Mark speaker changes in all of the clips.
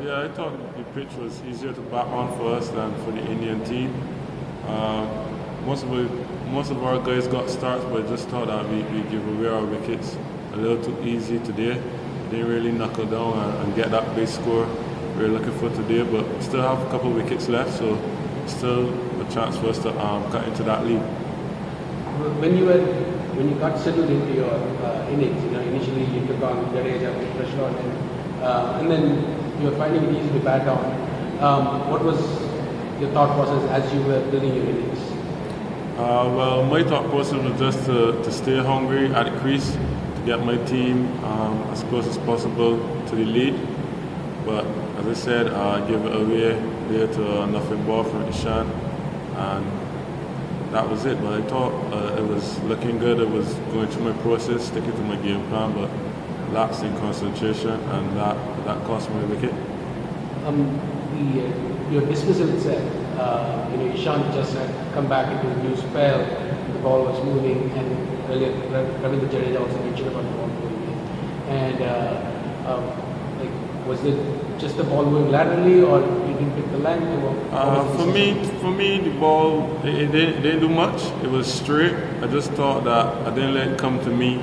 Speaker 1: Yeah, I thought the pitch was easier to bat on for us than for the Indian team. Uh, most of our guys got starts, but I just thought that we give away our wickets a little too easy today. Didn't really knuckle down and get that big score we were looking for today, but still have a couple of wickets left, so still a chance for us to cut into that lead.
Speaker 2: When you got settled into your innings, initially you took on Jadeja, pressure on him, and then you were finding it easy to bat on. What was your thought process as you were building your innings?
Speaker 1: Well, my thought process was just to stay hungry at the crease, to get my team as close as possible to the lead. But as I said, I gave it away there to a nothing ball from Ishan, and that was it. But I thought it was looking good. It was going through my process, sticking to my game plan, but lapsed in concentration, and that cost me a wicket.
Speaker 2: Your dismissal itself, Ishan just had come back into a new spell. The ball was moving, and earlier Ravindra Jadeja also mentioned about the ball going in. And was it just the ball going laterally, or you didn't pick the length?
Speaker 1: For me, the ball it didn't do much. It was straight. I just thought that I didn't let it come to me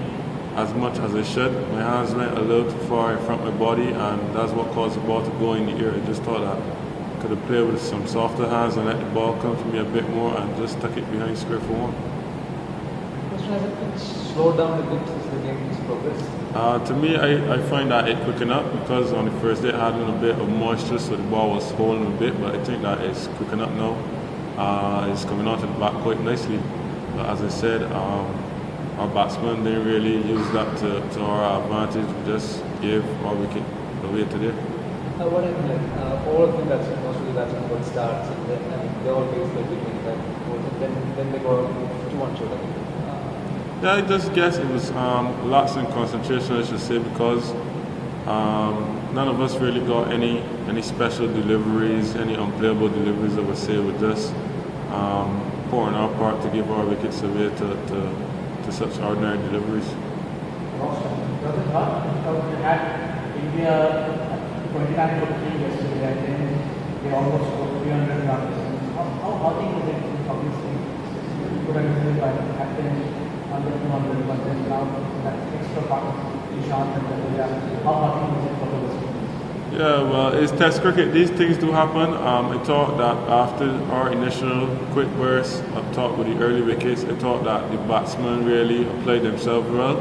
Speaker 1: as much as I should. My hands went a little too far in front of my body, and that's what caused the ball to go in the air. I just thought that I could have played with some softer hands and let the ball come to me a bit more, and just stuck it behind square for one.
Speaker 3: Slow down a bit as the game is progress.
Speaker 1: To me, I find that it quickened up because on the first day it had a little bit of moisture, so the ball was holding a bit, but I think that it's quickened up now. It's coming onto the bat quite nicely. But as I said, our batsmen didn't really use that to our advantage. We just gave our wicket away today.
Speaker 3: What happened? All of them mostly batsmen got starts, and then they always between then they got too much of them.
Speaker 1: Yeah, I just guess it was lots in concentration, I should say, because none of us really got any special deliveries, any unplayable deliveries, I would say. We're just pouring our part to give our wickets away to such ordinary deliveries.
Speaker 4: Had India 29 for 3 yesterday, and then they almost scored 300 runs. How do you think of this thing? You could have been by the captain. Under 200, but then now that extra part of Ishan and how happy is it for the West?
Speaker 1: Yeah, well, it's Test cricket. These things do happen. I thought that after our initial quick burst up top with the early wickets, I thought that the batsmen really applied themselves well.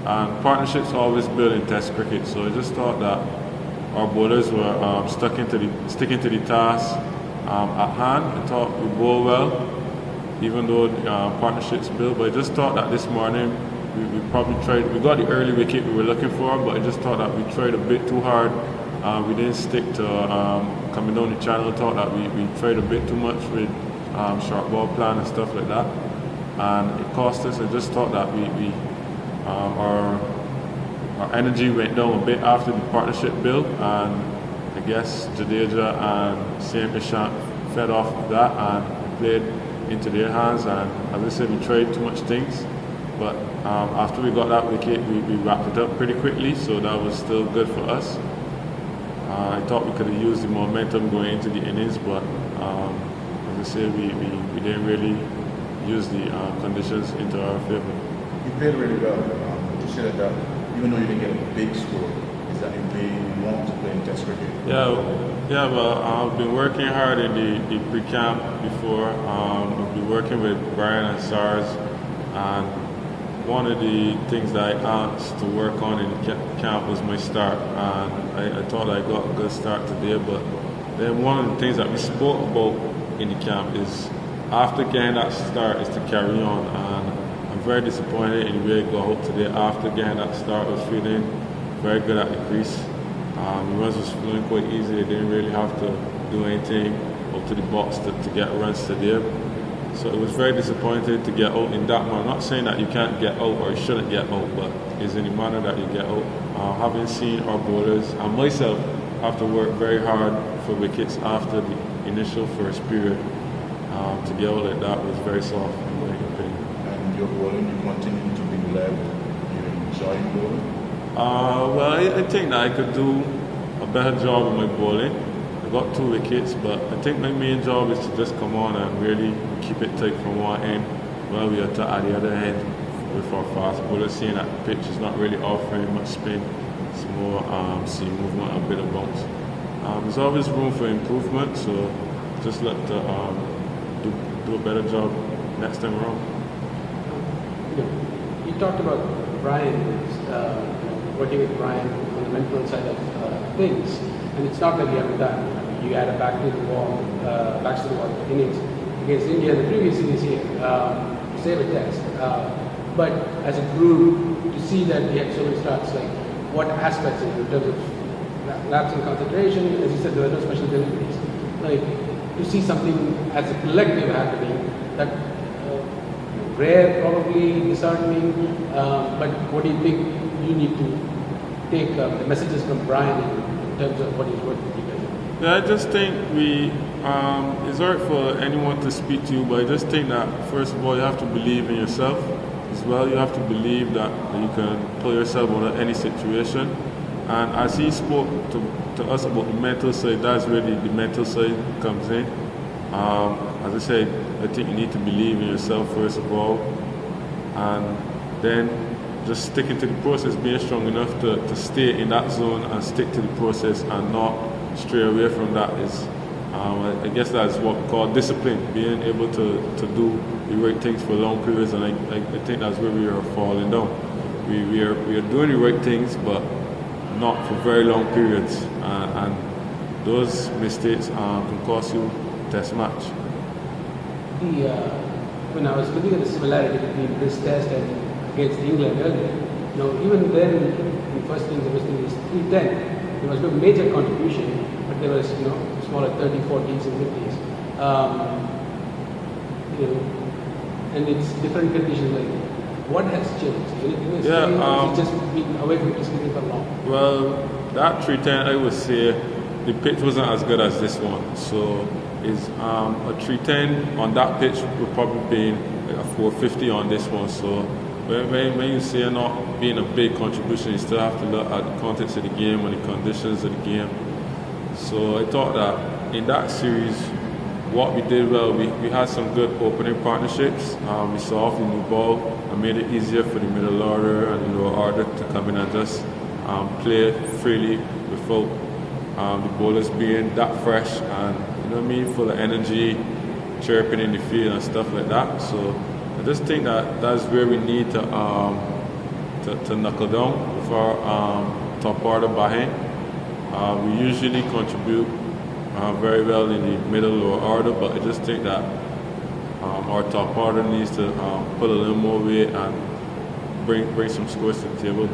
Speaker 1: And partnerships always build in Test cricket, so I just thought that our bowlers were sticking to the task at hand. I thought we bowled well, even though partnerships built, but I just thought that this morning we probably tried. We got the early wicket we were looking for, but I just thought that we tried a bit too hard. We didn't stick to coming down the channel. I thought that we tried a bit too much with short ball plan and stuff like that, and it cost us. I just thought that our energy went down a bit after the partnership built, and I guess Jadeja and Sam Ishan fed off of that and played into their hands, and as I said, we tried too much things, but after we got that wicket, we wrapped it up pretty quickly, so that was still good for us. I thought we could have used the momentum going into the innings, but as I said, we didn't really use the conditions into our favor.
Speaker 5: You played really well. You said that even though you didn't get a big score, is that the way you want to play in Test cricket?
Speaker 1: Yeah. Well, I've been working hard in the pre-camp before. I've been working with Brian and SARS, and one of the things that I asked to work on in the camp was my start, and I thought I got a good start today. But then one of the things that we spoke about in the camp is after getting that start is to carry on, and I'm very disappointed in the way I got out today. After getting that start, I was feeling very good at the crease. The runs was flowing quite easy. I didn't really have to do anything up to the box to get runs today. So it was very disappointing to get out in that manner. I'm not saying that you can't get out or you shouldn't get out, but it's in the manner that you get out. Having seen our bowlers and myself have to work very hard for wickets after the initial first period, to get out like that was very soft in my opinion.
Speaker 5: And your bowling, you continue to be led, you enjoy bowling?
Speaker 1: Well, I think that I could do a better job with my bowling. I got 2 wickets, but I think my main job is to just come on and really keep it tight from one end while we attack at the other end with our fast bowlers, seeing that the pitch is not really offering much spin. It's more seam movement, a bit of bounce. There's always room for improvement, so just let the do a better job next time around.
Speaker 2: You talked about Brian, working with Brian on the mental side of things, and it's not like you haven't done. You had a backs to the wall innings against India in the previous series here, to save a test. But as a group, to see that we had so many starts, like what aspects in terms of lapse in concentration, as you said, there were no special deliveries. Like to see something as a collective happening, that rare, probably disheartening. But what do you think you need to take the messages from Brian in terms of what he's working with you guys?
Speaker 1: Yeah, I just think it's hard for anyone to speak to you, but I just think that first of all you have to believe in yourself as well. You have to believe that you can pull yourself out of any situation. And as he spoke to us about the mental side, that's really the mental side comes in. As I said, I think you need to believe in yourself first of all, and then just sticking to the process, being strong enough to stay in that zone and stick to the process and not stray away from that is, I guess that's what we call discipline, being able to do the right things for long periods, and I think that's where we are falling down. We are doing the right things, but not for very long periods, and those mistakes can cost you test match.
Speaker 2: When I was looking at the similarity between this test and against England earlier, even then in first innings it was 310. There was no major contribution, but there was smaller 30, 40s and 50s. And it's different conditions. Like, what has changed? Anything has changed? Or is it just being away from this for long?
Speaker 1: Well, that 310, I would say the pitch wasn't as good as this one. So is a 310 on that pitch would probably be a 450 on this one. So when you say not being a big contribution, you still have to look at the context of the game and the conditions of the game. So I thought that in that series, what we did well, we had some good opening partnerships. We saw off the new ball and made it easier for the middle order and the lower order to come in and just play freely without the bowlers being that fresh and full of energy, chirping in the field and stuff like that. So I just think that that's where we need to knuckle down with our top order batting. We usually contribute very well in the middle or order, but I just think that our top order needs to put a little more weight and bring some scores to the table.